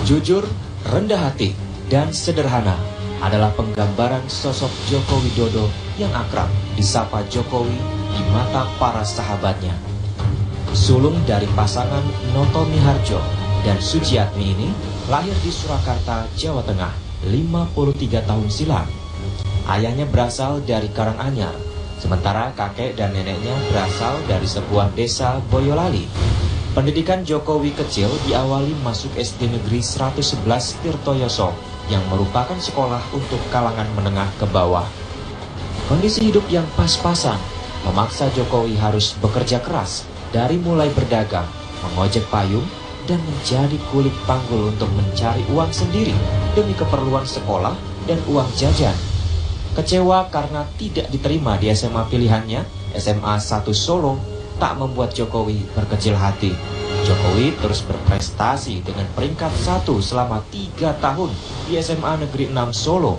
Jujur, rendah hati, dan sederhana adalah penggambaran sosok Joko Widodo yang akrab disapa Jokowi di mata para sahabatnya. Sulung dari pasangan Noto Miharjo dan Sujiatmi ini lahir di Surakarta, Jawa Tengah 53 tahun silam. Ayahnya berasal dari Karanganyar, sementara kakek dan neneknya berasal dari sebuah desa Boyolali. Pendidikan Jokowi kecil diawali masuk SD Negeri 111 Tirtoyoso yang merupakan sekolah untuk kalangan menengah ke bawah. Kondisi hidup yang pas-pasan memaksa Jokowi harus bekerja keras dari mulai berdagang, mengojek payung, dan menjadi kulit panggul untuk mencari uang sendiri demi keperluan sekolah dan uang jajan. Kecewa karena tidak diterima di SMA pilihannya, SMA 1 Solo, tak membuat Jokowi berkecil hati. Jokowi terus berprestasi dengan peringkat 1 selama 3 tahun di SMA Negeri 6 Solo.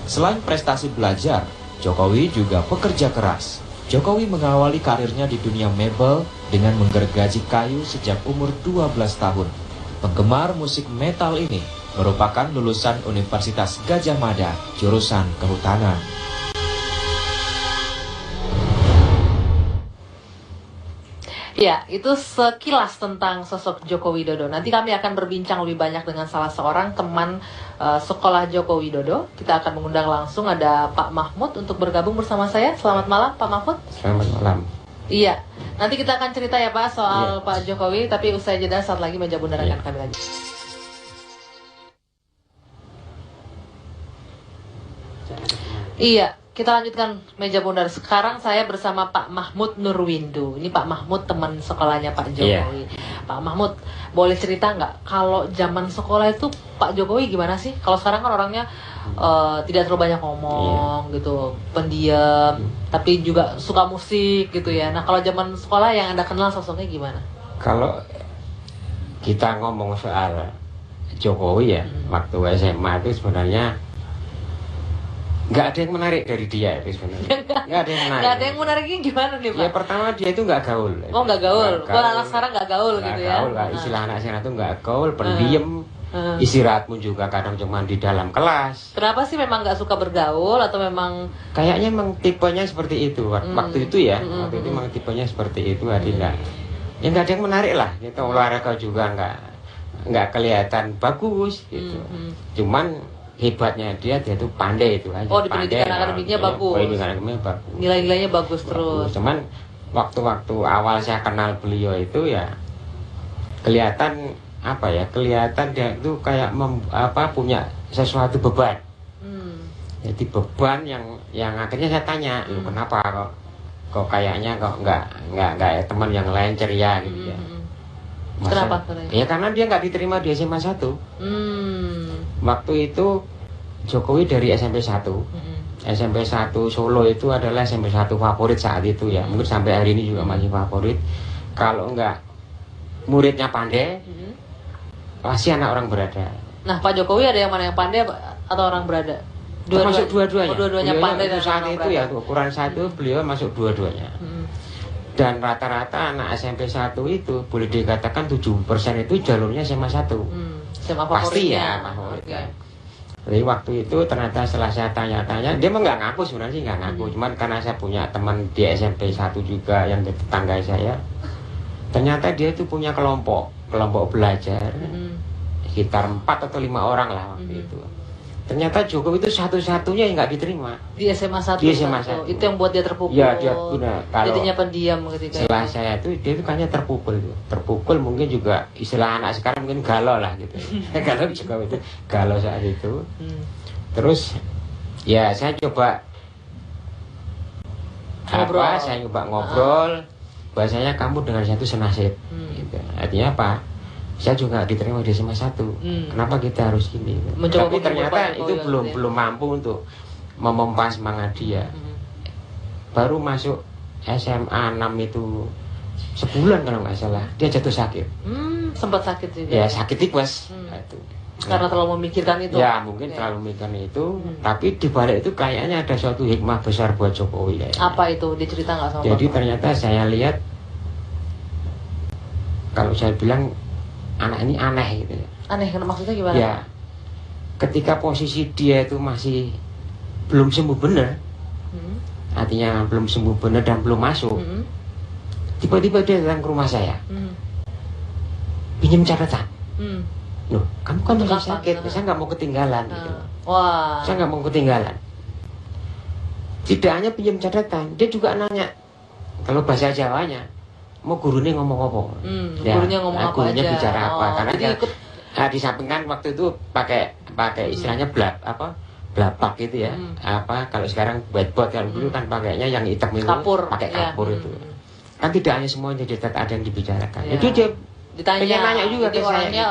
Selain prestasi belajar, Jokowi juga pekerja keras. Jokowi mengawali karirnya di dunia mebel dengan menggergaji kayu sejak umur 12 tahun. Penggemar musik metal ini merupakan lulusan Universitas Gadjah Mada, jurusan Kehutanan. Ya, itu sekilas tentang sosok Joko Widodo. Nanti kami akan berbincang lebih banyak dengan salah seorang teman sekolah Joko Widodo. Kita akan mengundang langsung ada Pak Mahmud untuk bergabung bersama saya. Selamat malam, Pak Mahmud. Selamat malam. Iya, nanti kita akan cerita ya Pak soal Pak Jokowi, tapi usai jeda saat lagi Meja Bundar akan kami lagi. Iya, kita lanjutkan Meja Bundar. Sekarang saya bersama Pak Mahmud Nurwindu. Ini Pak Mahmud teman sekolahnya Pak Jokowi. Pak Mahmud, boleh cerita nggak kalau zaman sekolah itu Pak Jokowi gimana sih? Kalau sekarang kan orangnya tidak terlalu banyak ngomong gitu, pendiam, tapi juga suka musik gitu ya. Nah kalau zaman sekolah yang Anda kenal sosoknya gimana? Kalau kita ngomong soal Jokowi ya, waktu SMA itu sebenarnya nggak ada yang menarik dari dia itu sebenarnya. Nggak ada yang menarik. Nggak ada yang menariknya gimana nih Pak? Ya pertama dia itu nggak gaul. Oh nggak gaul. Kalau anak sekarang nggak gaul gitu ya? Gaul, istilah anak sekarang itu nggak gaul, pendiam. Istirahatmu juga kadang cuma di dalam kelas. Kenapa sih memang nggak suka bergaul atau memang? Kayaknya memang tipenya seperti itu waktu itu ya. Waktu itu memang tipenya seperti itu, nggak. Ya nggak ada yang menarik lah. Gitu olahraga juga nggak kelihatan bagus gitu. Cuman hebatnya dia tuh pandai itu aja. Oh di pendidikan akademiknya bagus. Pendidikan akademiknya bagus. Nilai-nilainya bagus terus. Cuman waktu-waktu awal saya kenal beliau itu ya kelihatan kelihatan dia itu kayak punya sesuatu beban. Jadi beban yang akhirnya saya tanya, kenapa kok kayaknya kok nggak kayak teman yang lain ceria gitu ya. Kenapa? Ya karena dia nggak diterima di SMA 1. Waktu itu Jokowi dari SMP 1. SMP 1 Solo itu adalah SMP 1 favorit saat itu ya. Mungkin sampai hari ini juga masih favorit. Kalau nggak muridnya pandai, pasti anak orang berada. Nah, Pak Jokowi ada yang mana yang pandai atau orang berada? Termasuk dua-duanya. Dua-duanya pandai dan saat orang itu berada. ya, ukuran satu beliau masuk dua-duanya. Dan rata-rata anak SMP 1 itu boleh dikatakan 7% itu jalurnya SMA 1. SMA pasti ya, favorit ya. Jadi waktu itu ternyata setelah saya tanya-tanya, dia memang nggak ngaku sebenarnya sih nggak ngaku. Cuman karena saya punya teman di SMP 1 juga yang tetangga saya, ternyata dia itu punya kelompok belajar sekitar 4 atau 5 orang lah waktu itu. Ternyata Jokowi itu satu-satunya yang nggak diterima di SMA 1. Di SMA 1. Itu yang buat dia terpukul. Ya dia benar. Jadinya pendiam ketika setelah saya itu dia itu kayaknya terpukul itu. Terpukul mungkin juga istilah anak sekarang mungkin galau lah gitu. Galau Jokowi itu galau saat itu. Terus ya saya coba ngobrol. Saya coba ngobrol. Bahasanya kamu dengan satu senasib. Gitu. Artinya apa? Saya juga diterima di SMA 1. Kenapa kita harus gini? Tapi ternyata itu belum mampu untuk memompa semangat dia. Baru masuk SMA 6 itu sebulan kalau nggak salah dia jatuh sakit. Sempat sakit juga. Ya sakit tipes. Karena terlalu memikirkan itu. Ya mungkin terlalu memikirkan itu. Tapi di balik itu kayaknya ada suatu hikmah besar buat Jokowi. Kayaknya. Apa itu? Dicerita nggak sama Jadi Bapak? ternyata saya lihat kalau saya bilang anak ini aneh gitu ya. Aneh, maksudnya gimana? Ya, ketika posisi dia itu masih belum sembuh benar, artinya belum sembuh benar dan belum masuk, tiba-tiba dia datang ke rumah saya, pinjam catatan. Loh, kamu kan masih sakit, saya nggak mau ketinggalan. Gitu. Wah. Saya nggak mau ketinggalan. Tidak hanya pinjam catatan, dia juga nanya, kalau bahasa Jawanya, mau gurunya ngomong apa? Gurunya ngomong apa gurunya aja. bicara apa? Karena dia ikut. di samping kan waktu itu pakai istilahnya blapak gitu ya. Apa kalau sekarang whiteboard, kalau dulu kan pakainya yang hitam itu, pakai kapur itu. Kan tidak hanya semuanya ada yang dibicarakan. Itu dia ditanya, nanya juga ke saya. Orangnya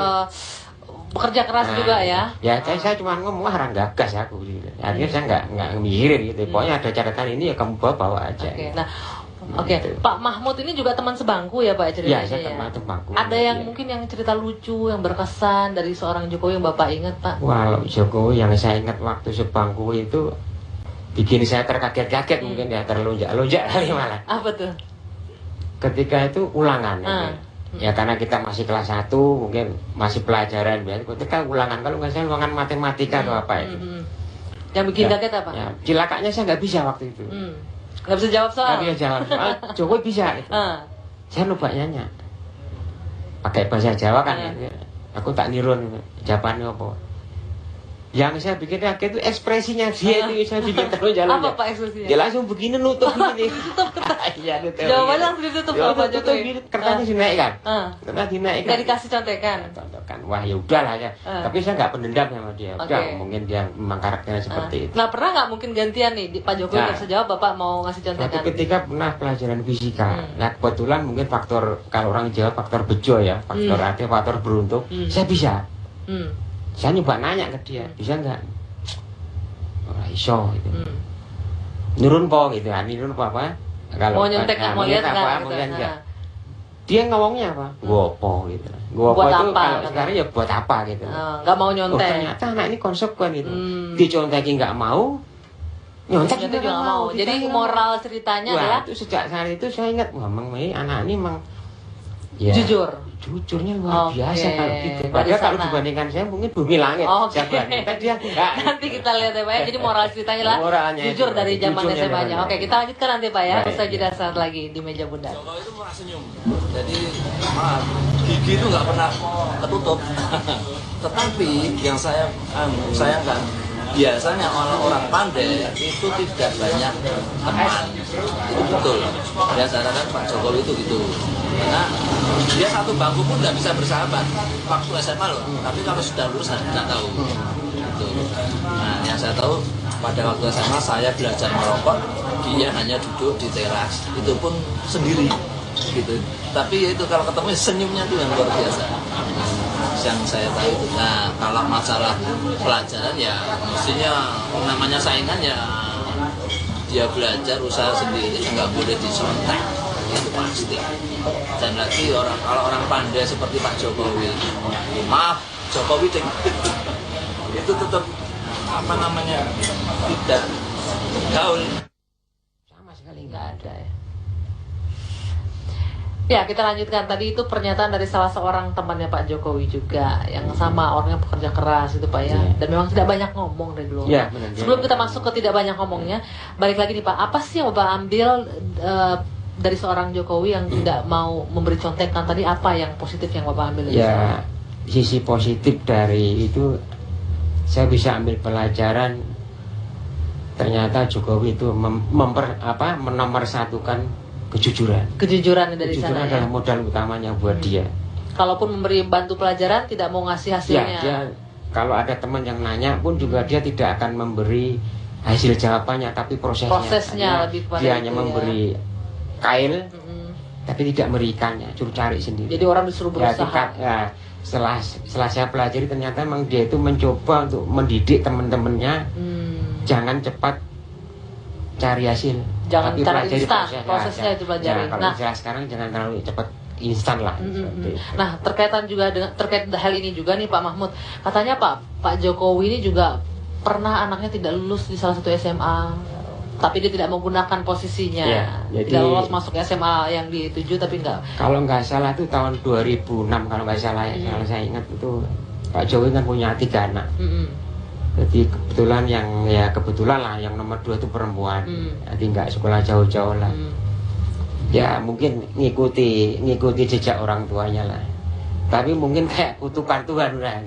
bekerja keras juga ya. Ya, saya cuma ngomong orang gagas aku gitu. Akhirnya saya nggak mikirin gitu. Pokoknya ada catatan ini ya kamu bawa aja. Oke. Nah, gitu. Pak Mahmud ini juga teman sebangku ya Pak ceritanya. Ya, saya teman sebangku. Ada yang mungkin yang cerita lucu, yang berkesan dari seorang Jokowi yang Bapak ingat Pak? Kalau Jokowi yang saya ingat waktu sebangku itu bikin saya terkaget-kaget mungkin ya, terlonjak-lonjak kali malah. Apa tuh? Ketika itu ulangan. Ya karena kita masih kelas 1, mungkin masih pelajaran biasa. Ketika ulangan, kalau nggak salah ulangan matematika atau apa itu. Yang bikin kaget apa? Ya, cilakanya saya nggak bisa waktu itu. Nggak bisa jawab soal? Nggak bisa jawab soal, Jokowi bisa gitu. Saya lupa nanya. Pakai bahasa Jawa kan ya. Aku tak nirun jawabannya apa. Yang saya bikin kaget itu ekspresinya dia itu saya bikin terus jalan. Apa Pak ekspresinya? Dia langsung begini nutup begini. Iya, jawabannya langsung ditutup apa Jokowi? Kertasnya dinaikkan. Kertas dinaikkan. Nggak dikasih contekan. Wah ya udahlah ya. Tapi saya nggak pendendam sama dia. Udah mungkin dia memang karakternya seperti itu. Nah pernah nggak mungkin gantian nih Pak Jokowi nggak bisa jawab Bapak mau ngasih contekan? Ketika pernah pelajaran fisika. Nah kebetulan mungkin faktor kalau orang Jawa faktor bejo ya, faktor artinya faktor beruntung. Saya bisa. Saya nyoba nanya ke dia, bisa nggak? Ora iso gitu. Nurun po gitu, nurun apa? Kalau mau nyontek mau lihat apa, mungkin enggak. Dia ngomongnya apa? Gopo gitu. Gopo itu kalau sekarang ya buat apa gitu. Nggak mau nyontek. Ternyata anak ini konsekuen gitu. Dicontekin nggak mau, nyontek juga nggak mau. Jadi moral ceritanya adalah itu sejak saat itu saya ingat, memang ini anak ini memang jujurnya luar biasa kalau gitu. Padahal kalau dibandingkan saya mungkin bumi langit. Dia nanti kita lihat ya Pak ya. Jadi moral ceritanya lah jujur dari zaman SMA-nya. Oke, kita lanjutkan nanti Pak ya. Usai jeda saat lagi di meja bundar. Jokowi itu murah senyum. Jadi maaf, gigi itu nggak pernah ketutup. Tetapi yang saya sayangkan, biasanya orang-orang pandai itu tidak banyak teman. Itu betul. Biasanya kan Pak Jokowi itu gitu. Karena dia satu bangku pun nggak bisa bersahabat waktu SMA loh. Tapi kalau sudah lulus nggak tahu. Gitu. Nah, yang saya tahu pada waktu SMA saya belajar merokok, dia hanya duduk di teras. Itu pun sendiri. Gitu. Tapi itu kalau ketemu senyumnya tuh yang luar biasa. Yang saya tahu itu. Nah, kalau masalah pelajaran ya mestinya namanya saingan ya dia belajar usaha sendiri, nggak boleh disontek, itu pasti. Dan lagi kalau orang pandai seperti Pak Jokowi, maaf Jokowi itu tetap tidak gaul, sama sekali nggak ada ya. Ya, kita lanjutkan. Tadi itu pernyataan dari salah seorang temannya Pak Jokowi juga, yang sama orangnya pekerja keras itu Pak ya. Dan memang tidak banyak ngomong dari dulu. Ya, sebelum kita masuk ke tidak banyak ngomongnya, balik lagi nih Pak, apa sih yang Bapak ambil dari seorang Jokowi yang tidak mau memberi contekan tadi? Apa yang positif yang Bapak ambil? Ya, sisi positif dari itu saya bisa ambil pelajaran. Ternyata Jokowi itu menomorsatukan kejujuran dari sana adalah modal utamanya buat dia. Kalaupun memberi bantu pelajaran tidak mau ngasih hasilnya. Ya, dia kalau ada teman yang nanya pun juga dia tidak akan memberi hasil jawabannya, tapi prosesnya lebih kepada dia hanya memberi kail, tapi tidak memberikannya, suruh cari sendiri. Jadi orang disuruh berusaha. Setelah saya pelajari ternyata memang dia itu mencoba untuk mendidik teman-temannya, jangan cepat cari hasil, jangan cara instan, prosesnya itu pelajari. Kalau sekarang jangan terlalu cepat instan lah. Nah, terkait hal ini juga nih Pak Mahmud, katanya Pak Jokowi ini juga pernah anaknya tidak lulus di salah satu SMA, tapi dia tidak menggunakan posisinya, tidak lolos masuk SMA yang dituju, tapi enggak. Kalau nggak salah itu tahun 2006 kalau nggak salah ya, kalau saya ingat itu Pak Jokowi kan punya 3 anak. Jadi kebetulan lah yang nomor 2 itu perempuan. Jadi nggak sekolah jauh-jauh lah. Ya mungkin ngikuti jejak orang tuanya lah. Tapi mungkin kayak kutukan Tuhan lah.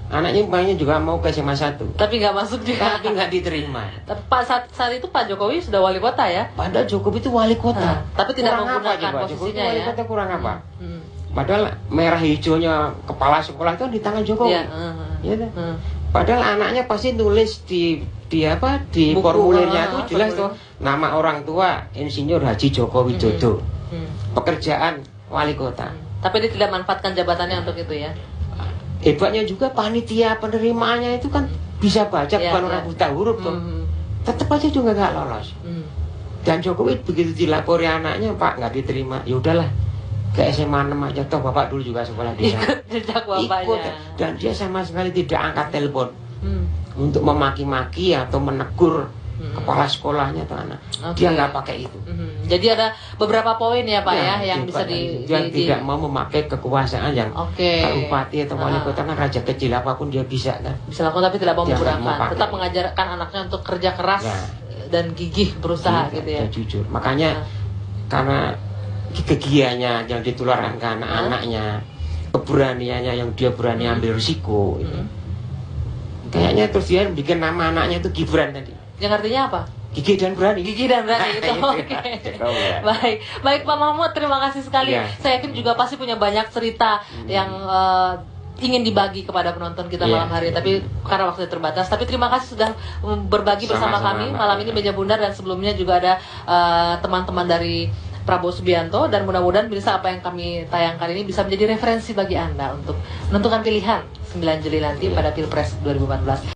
Anaknya banyak juga mau ke SMA 1. Tapi nggak masuk juga. Tapi nggak diterima. Tapi saat itu Pak Jokowi sudah wali kota ya? Padahal Jokowi itu wali kota. Tapi tidak kurang menggunakan apa posisinya Jokowi wali ya. kota kurang apa? Padahal merah hijaunya kepala sekolah itu di tangan Jokowi. Ya, padahal anaknya pasti nulis di buku, formulirnya itu jelas tuh nama orang tua Insinyur Haji Joko Widodo. Pekerjaan wali kota. Tapi dia tidak manfaatkan jabatannya untuk itu ya. Hebatnya juga panitia penerimaannya itu kan bisa baca, bukan orang buta huruf tuh. Tetap aja juga nggak lolos. Dan Jokowi begitu dilapori anaknya, Pak nggak diterima, ya udahlah ke SMA 6 aja, toh bapak dulu juga sekolah di sana. Ikut jejak bapaknya. Dan dia sama sekali tidak angkat telepon untuk memaki-maki atau menegur kepala sekolahnya atau anak. Dia nggak pakai itu. Jadi ada beberapa poin ya Pak ya yang bisa dia tidak mau memakai kekuasaan yang Pak Bupati atau wali kota kan raja kecil apapun dia bisa kan. Bisa lakukan tapi tidak mau menggunakan. Tetap itu. mengajarkan anaknya untuk kerja keras dan gigih berusaha gitu ya. Jujur. Makanya karena kegiatannya yang ditularkan ke anak-anaknya, keberaniannya yang dia berani ambil risiko itu. Kayaknya terus dia bikin nama anaknya itu Gibran tadi. Yang artinya apa? Gigih dan berani. Gigih dan berani itu. Oke. Baik Pak Mahmud, terima kasih sekali. Saya yakin juga pasti punya banyak cerita yang ingin dibagi kepada penonton kita malam hari. Tapi karena waktunya terbatas. Tapi terima kasih sudah berbagi bersama kami malam ini Meja Bundar, dan sebelumnya juga ada teman-teman dari Prabowo Subianto, dan mudah-mudahan bisa apa yang kami tayangkan ini bisa menjadi referensi bagi Anda untuk menentukan pilihan 9 Juli nanti pada Pilpres 2014.